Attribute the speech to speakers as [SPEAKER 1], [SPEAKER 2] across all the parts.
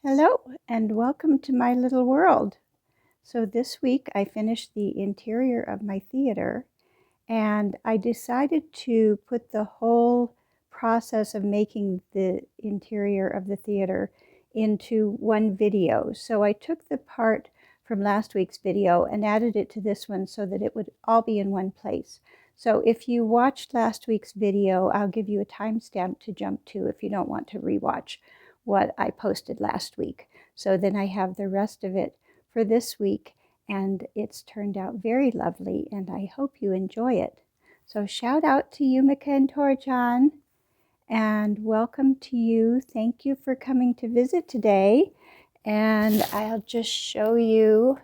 [SPEAKER 1] Hello and welcome to my little world. So this week I finished the interior of my theater and I decided to put the whole process of making the interior of the theater into one video. So I took the part from last week's video and added it to this one so that it would all be in one place. So if you watched last week's video, I'll give you a timestamp to jump to if you don't want to rewatch what I posted last week. So then I have the rest of it for this week, and it's turned out very lovely, and I hope you enjoy it. So shout out to Yumika and Torjan, and welcome to you. Thank you for coming to visit today. And I'll just show you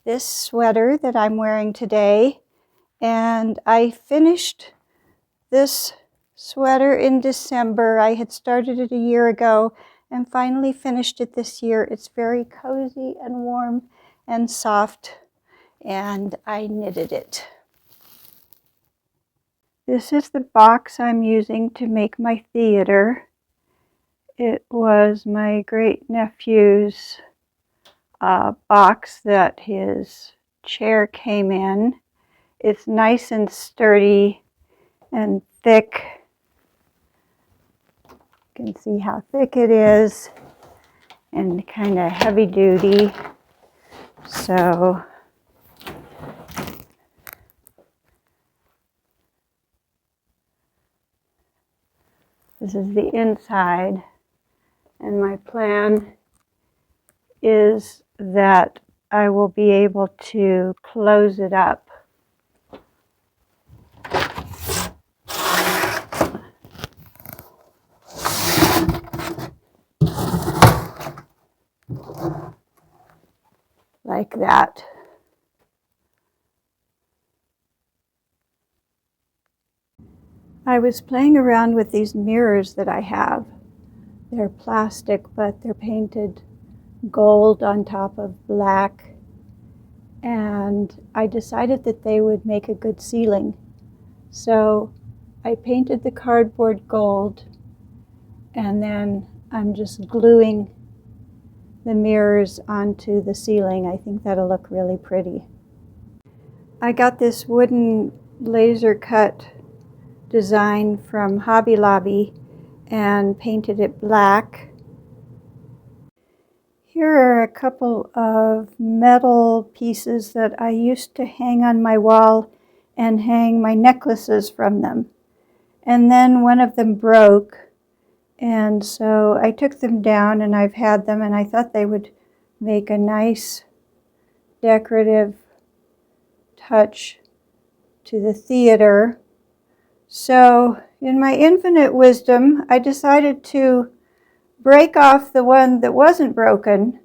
[SPEAKER 1] this sweater that I'm wearing today. And I finished this sweater in December. I had started it a year ago and finally finished it this year. It's very cozy and warm and soft, and I knitted it. This is the box I'm using to make my theater. It was my great nephew's box that his chair came in. It's nice and sturdy and thick. You can see how thick it is and kind of heavy duty. So this is the inside, and my plan is that I will be able to close it up. Like that. I was playing around with these mirrors that I have. They're plastic, but they're painted gold on top of black. And I decided that they would make a good ceiling. So I painted the cardboard gold, and then I'm just gluing the mirrors onto the ceiling. I think that'll look really pretty. I got this wooden laser cut design from Hobby Lobby and painted it black. Here are a couple of metal pieces that I used to hang on my wall and hang my necklaces from them. And then one of them broke, and so I took them down, and I've had them, and I thought they would make a nice decorative touch to the theater. So in my infinite wisdom, I decided to break off the one that wasn't broken,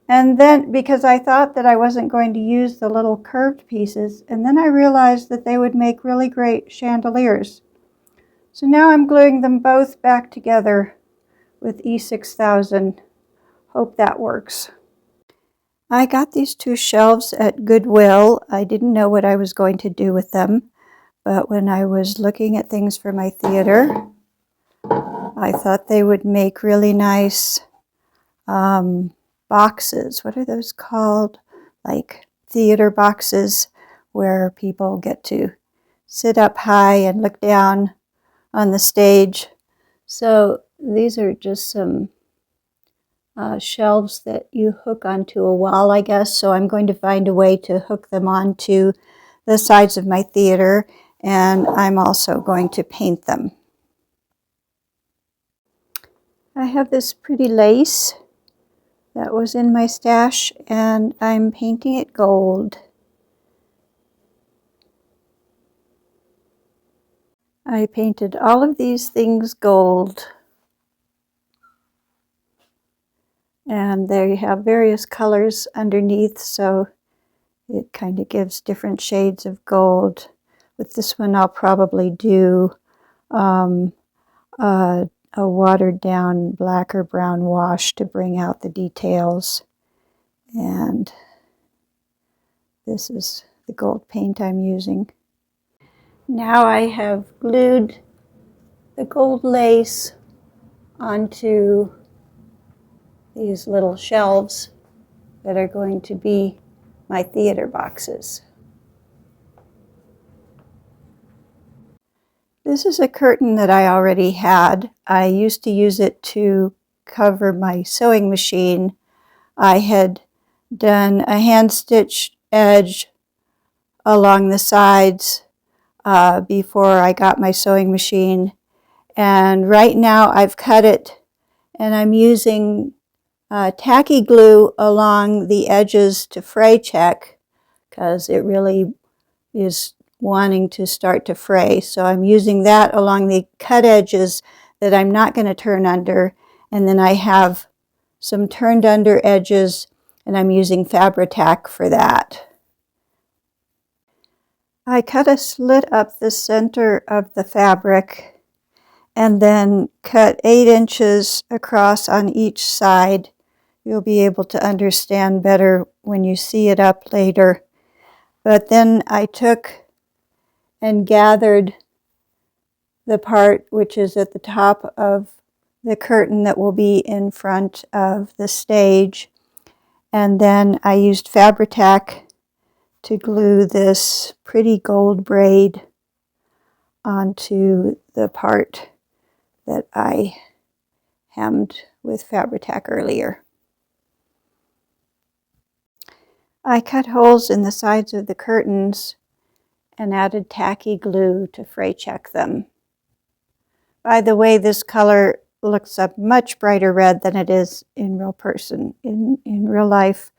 [SPEAKER 1] and then because I thought that I wasn't going to use the little curved pieces, and then I realized that they would make really great chandeliers. So now I'm gluing them both back together with E6000. Hope that works. I got these two shelves at Goodwill. I didn't know what I was going to do with them, but when I was looking at things for my theater, I thought they would make really nice boxes. What are those called? Like theater boxes where people get to sit up high and look down on the stage. So these are just some shelves that you hook onto a wall, I guess. So I'm going to find a way to hook them onto the sides of my theater, and I'm also going to paint them. I have this pretty lace that was in my stash, and I'm painting it gold. I painted all of these things gold, and there you have various colors underneath, so it kind of gives different shades of gold. With this one I'll probably do a watered down black or brown wash to bring out the details. And this is the gold paint I'm using. Now I have glued the gold lace onto these little shelves that are going to be my theater boxes. This is a curtain that I already had. I used to use it to cover my sewing machine. I had done a hand stitched edge along the sides before I got my sewing machine, and right now I've cut it and I'm using tacky glue along the edges to fray check because it really is wanting to start to fray. So I'm using that along the cut edges that I'm not going to turn under, and then I have some turned under edges and I'm using Fabri-Tac for that. I cut a slit up the center of the fabric and then cut 8 inches across on each side. You'll be able to understand better when you see it up later. But then I took and gathered the part which is at the top of the curtain that will be in front of the stage. And then I used Fabri-Tac to glue this pretty gold braid onto the part that I hemmed with Fabri-Tac earlier. I cut holes in the sides of the curtains and added tacky glue to fray check them. By the way, this color looks a much brighter red than it is in real person. In real life,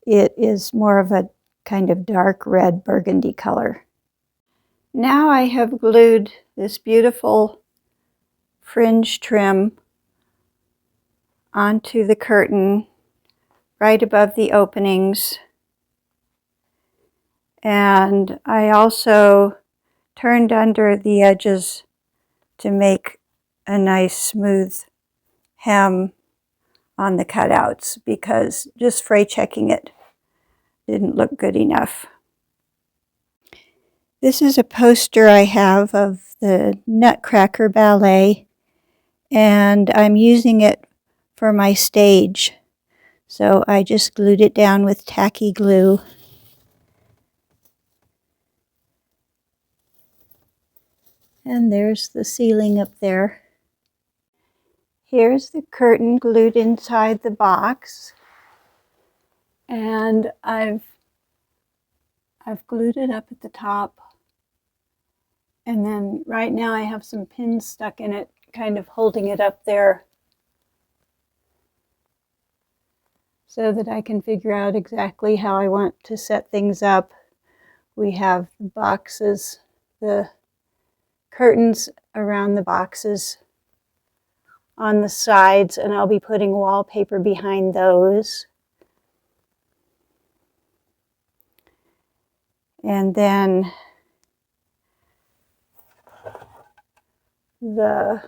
[SPEAKER 1] it is more of a kind of dark red burgundy color. Now I have glued this beautiful fringe trim onto the curtain right above the openings. And I also turned under the edges to make a nice smooth hem on the cutouts because just fray checking it didn't look good enough. This is a poster I have of the Nutcracker Ballet, and I'm using it for my stage. So I just glued it down with tacky glue. And there's the ceiling up there. Here's the curtain glued inside the box. And I've glued it up at the top. And then right now I have some pins stuck in it, kind of holding it up there so that I can figure out exactly how I want to set things up. We have the boxes, the curtains around the boxes on the sides, and I'll be putting wallpaper behind those. And then the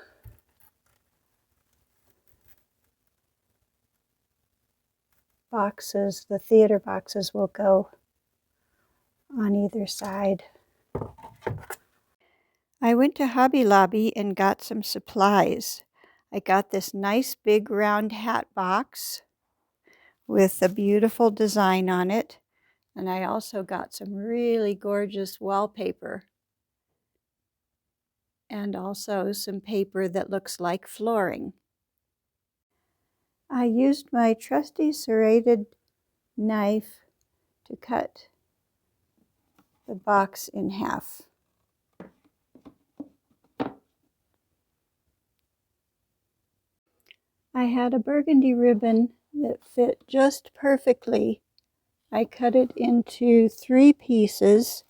[SPEAKER 1] boxes, the theater boxes, will go on either side. I went to Hobby Lobby and got some supplies. I got this nice big round hat box with a beautiful design on it, and I also got some really gorgeous wallpaper and also some paper that looks like flooring. I used my trusty serrated knife to cut the box in half. I had a burgundy ribbon that fit just perfectly. I cut it into 3 pieces,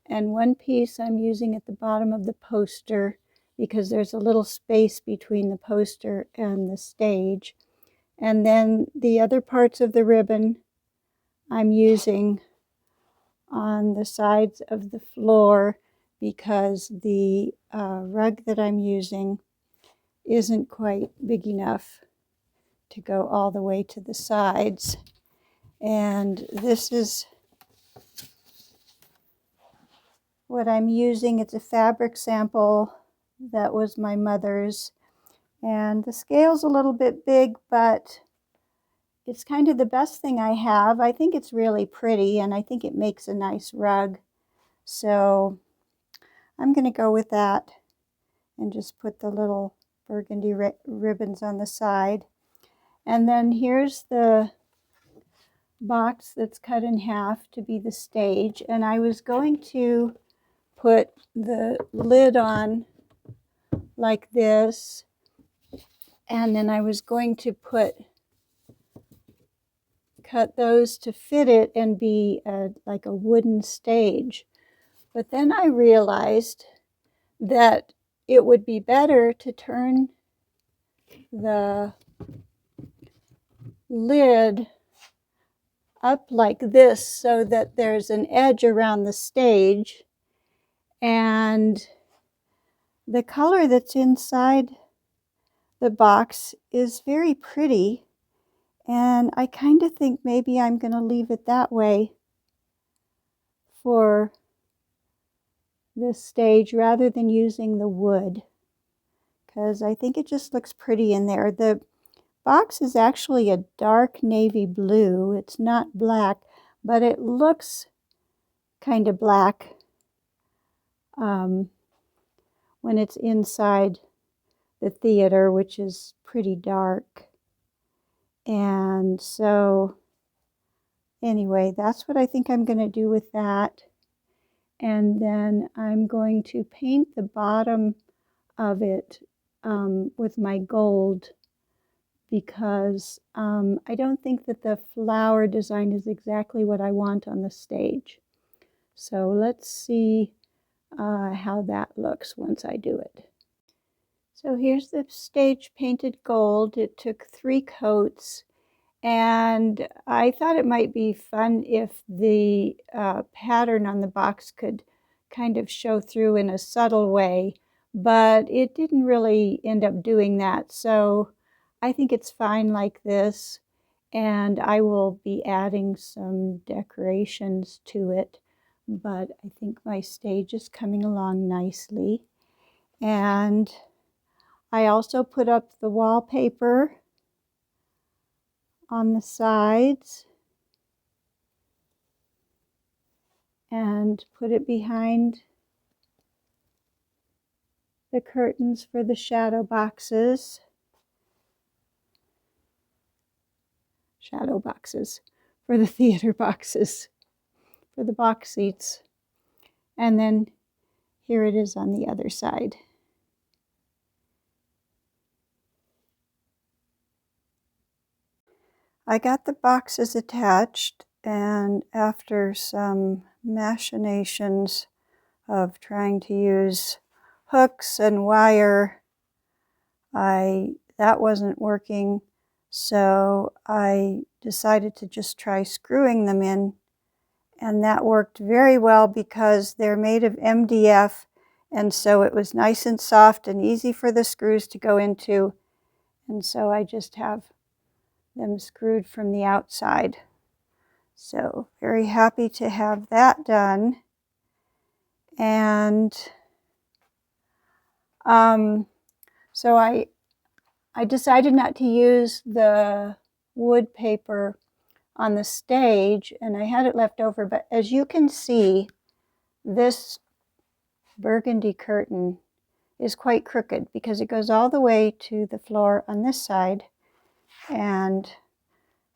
[SPEAKER 1] and one piece I'm using at the bottom of the poster because there's a little space between the poster and the stage. And then the other parts of the ribbon I'm using on the sides of the floor because the rug that I'm using isn't quite big enough to go all the way to the sides. And this is what I'm using. It's a fabric sample that was my mother's, and the scale's a little bit big, but it's kind of the best thing I have. I think it's really pretty, and I think it makes a nice rug. So I'm going to go with that and just put the little burgundy ribbons on the side. And then here's the box that's cut in half to be the stage. And I was going to put the lid on like this. And then I was going to cut those to fit it and be like a wooden stage. But then I realized that it would be better to turn the lid up like this so that there's an edge around the stage, and the color that's inside the box is very pretty, and I kind of think maybe I'm going to leave it that way for this stage rather than using the wood, because I think it just looks pretty in there. The box is actually a dark navy blue. It's not black, but it looks kind of black when it's inside the theater, which is pretty dark. And so anyway, that's what I think I'm going to do with that. And then I'm going to paint the bottom of it with my gold, because I don't think that the flower design is exactly what I want on the stage. So let's see how that looks once I do it. So here's the stage painted gold. It took 3 coats, and I thought it might be fun if the pattern on the box could kind of show through in a subtle way, but it didn't really end up doing that. So I think it's fine like this, and I will be adding some decorations to it, but I think my stage is coming along nicely. And I also put up the wallpaper on the sides and put it behind the curtains for the shadow boxes. Shadow boxes for the theater boxes, for the box seats. And then here it is on the other side. I got the boxes attached, and after some machinations of trying to use hooks and wire, that wasn't working, so I decided to just try screwing them in, and that worked very well because they're made of MDF, and so it was nice and soft and easy for the screws to go into, and so I just have them screwed from the outside. So very happy to have that done. And so I decided not to use the wood paper on the stage, and I had it left over, but as you can see, this burgundy curtain is quite crooked because it goes all the way to the floor on this side and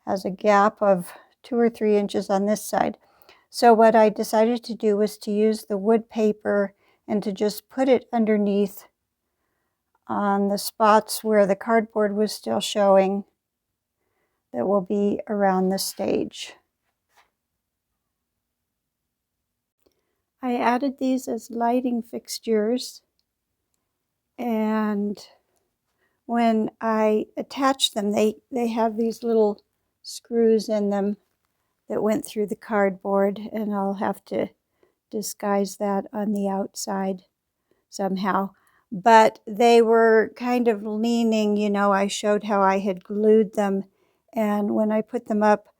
[SPEAKER 1] has a gap of 2 or 3 inches on this side. So what I decided to do was to use the wood paper and to just put it underneath on the spots where the cardboard was still showing that will be around the stage. I added these as lighting fixtures, and when I attach them, they have these little screws in them that went through the cardboard, and I'll have to disguise that on the outside somehow. But they were kind of leaning, you know, I showed how I had glued them, and when I put them up,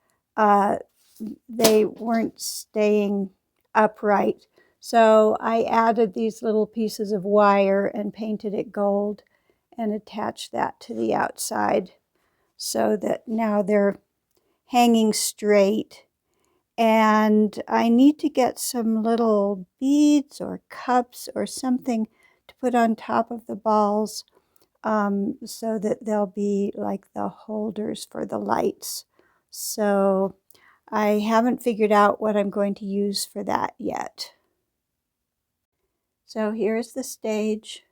[SPEAKER 1] they weren't staying upright. So I added these little pieces of wire and painted it gold and attached that to the outside so that now they're hanging straight. And I need to get some little beads or cups or something to put on top of the balls so that they'll be like the holders for the lights. So I haven't figured out what I'm going to use for that yet. So here's the stage.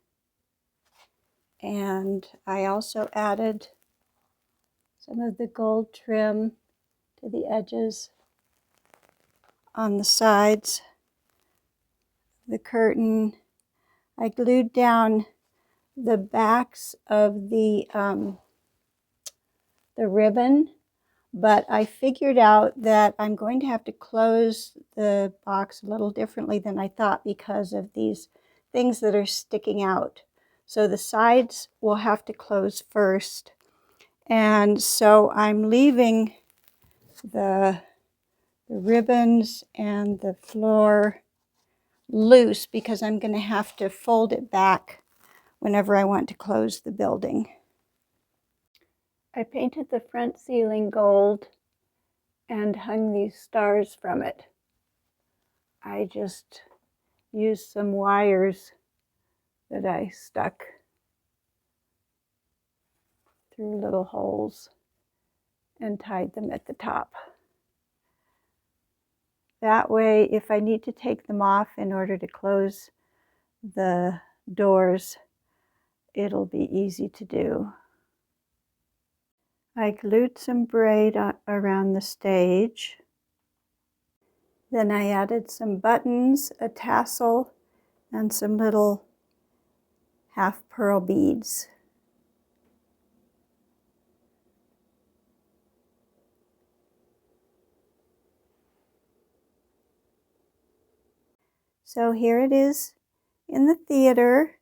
[SPEAKER 1] And I also added some of the gold trim to the edges on the sides. The curtain. I glued down the backs of the ribbon, but I figured out that I'm going to have to close the box a little differently than I thought because of these things that are sticking out. So the sides will have to close first. And so I'm leaving the ribbons and the floor loose because I'm going to have to fold it back whenever I want to close the building. I painted the front ceiling gold and hung these stars from it. I just used some wires that I stuck through little holes and tied them at the top. That way, if I need to take them off in order to close the doors, it'll be easy to do. I glued some braid around the stage. Then I added some buttons, a tassel, and some little half pearl beads. So here it is in the theater.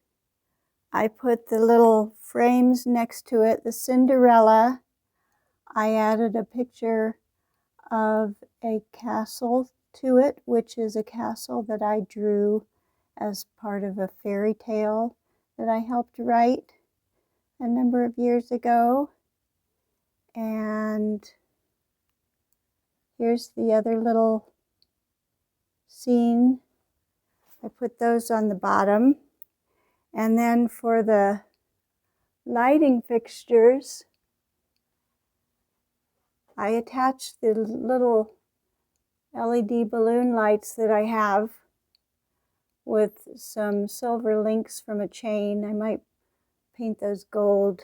[SPEAKER 1] I put the little frames next to it, the Cinderella. I added a picture of a castle to it, which is a castle that I drew as part of a fairy tale that I helped write a number of years ago. And here's the other little scene. I put those on the bottom. And then for the lighting fixtures, I attached the little LED balloon lights that I have with some silver links from a chain. I might paint those gold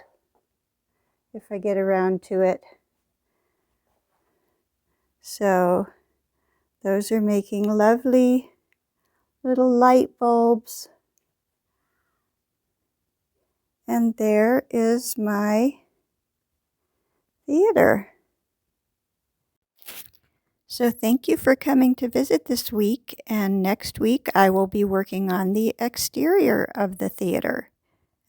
[SPEAKER 1] if I get around to it. So those are making lovely little light bulbs. And there is my theater. So thank you for coming to visit this week, and next week I will be working on the exterior of the theater,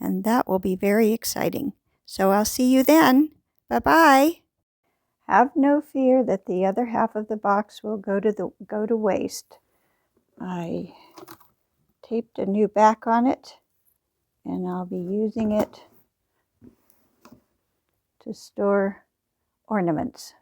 [SPEAKER 1] and that will be very exciting. So I'll see you then. Bye-bye. Have no fear that the other half of the box will go to waste. I taped a new back on it, and I'll be using it to store ornaments.